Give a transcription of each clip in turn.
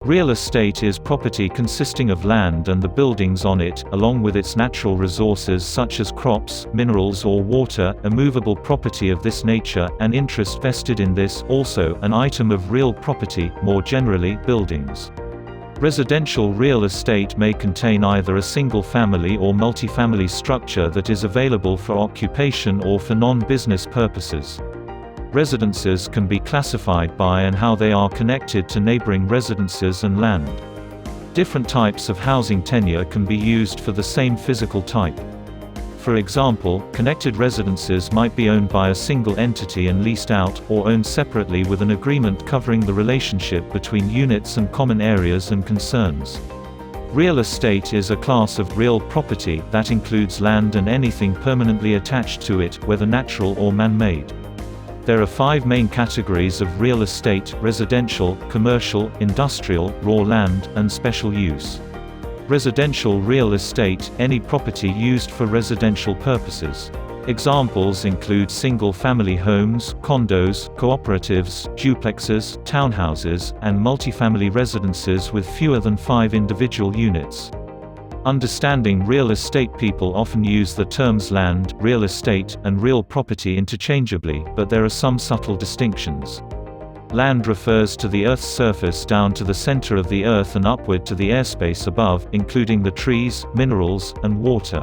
Real estate is property consisting of land and the buildings on it, along with its natural resources such as crops, minerals or water. Immovable property of this nature, and interest vested in this, also an item of real property, more generally, buildings. Residential real estate may contain either a single-family or multifamily structure that is available for occupation or for non-business purposes. Residences can be classified by and how they are connected to neighboring residences and land. Different types of housing tenure can be used for the same physical type. For example, connected residences might be owned by a single entity and leased out, or owned separately with an agreement covering the relationship between units and common areas and concerns. Real estate is a class of real property that includes land and anything permanently attached to it, whether natural or man-made. There are 5 main categories of real estate: residential, commercial, industrial, raw land, and special use. Residential real estate – any property used for residential purposes. Examples include single-family homes, condos, cooperatives, duplexes, townhouses, and multifamily residences with fewer than 5 individual units. Understanding real estate: people often use the terms land, real estate, and real property interchangeably, but there are some subtle distinctions. Land refers to the Earth's surface down to the center of the Earth and upward to the airspace above, including the trees, minerals, and water.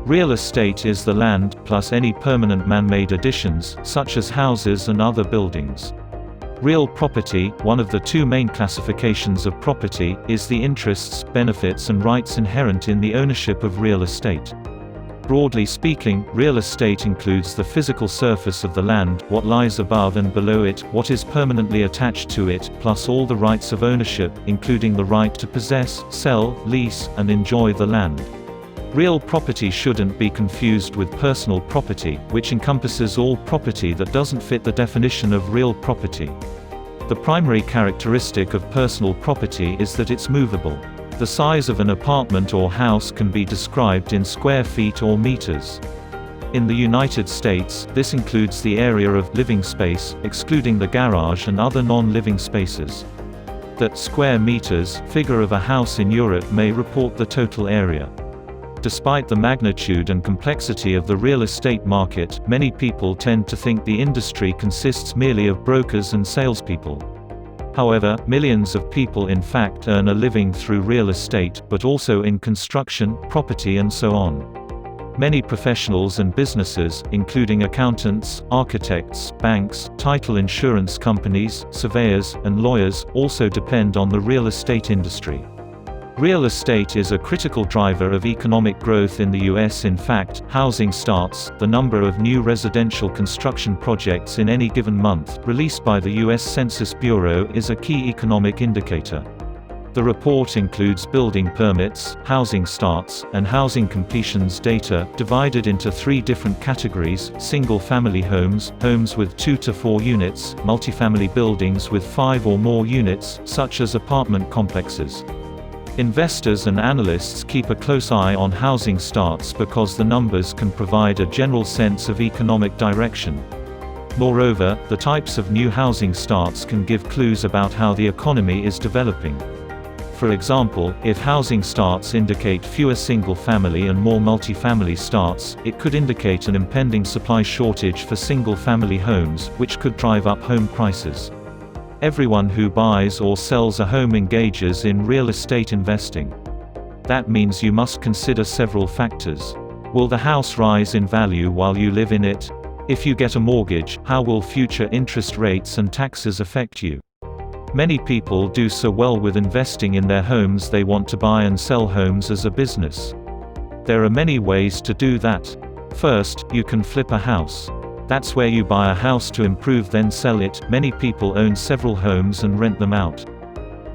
Real estate is the land, plus any permanent man-made additions, such as houses and other buildings. Real property, one of the 2 main classifications of property, is the interests, benefits and rights inherent in the ownership of real estate. Broadly speaking, real estate includes the physical surface of the land, what lies above and below it, what is permanently attached to it, plus all the rights of ownership, including the right to possess, sell, lease, and enjoy the land. Real property shouldn't be confused with personal property, which encompasses all property that doesn't fit the definition of real property. The primary characteristic of personal property is that it's movable. The size of an apartment or house can be described in square feet or meters. In the United States, this includes the area of living space, excluding the garage and other non-living spaces. That square meters figure of a house in Europe may report the total area. Despite the magnitude and complexity of the real estate market, many people tend to think the industry consists merely of brokers and salespeople. However, millions of people in fact earn a living through real estate, but also in construction, property and so on. Many professionals and businesses, including accountants, architects, banks, title insurance companies, surveyors, and lawyers, also depend on the real estate industry. Real estate is a critical driver of economic growth in the U.S. In fact, housing starts, the number of new residential construction projects in any given month, released by the U.S. Census Bureau, is a key economic indicator. The report includes building permits, housing starts, and housing completions data, divided into 3 different categories: single-family homes, homes with 2 to 4 units, multifamily buildings with 5 or more units, such as apartment complexes. Investors and analysts keep a close eye on housing starts because the numbers can provide a general sense of economic direction. Moreover, the types of new housing starts can give clues about how the economy is developing. For example, if housing starts indicate fewer single-family and more multifamily starts, it could indicate an impending supply shortage for single-family homes, which could drive up home prices. Everyone who buys or sells a home engages in real estate investing. That means you must consider several factors. Will the house rise in value while you live in it? If you get a mortgage, how will future interest rates and taxes affect you? Many people do so well with investing in their homes they want to buy and sell homes as a business. There are many ways to do that. First, you can flip a house. That's where you buy a house to improve then sell it. Many people own several homes and rent them out.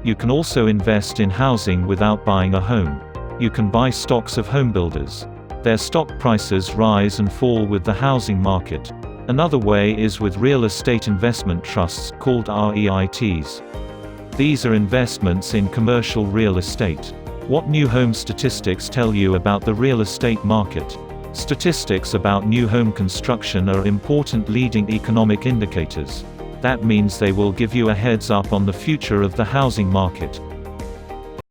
You can also invest in housing without buying a home. You can buy stocks of homebuilders. Their stock prices rise and fall with the housing market. Another way is with real estate investment trusts, called REITs. These are investments in commercial real estate. What new home statistics tell you about the real estate market? Statistics about new home construction are important leading economic indicators. That means they will give you a heads up on the future of the housing market.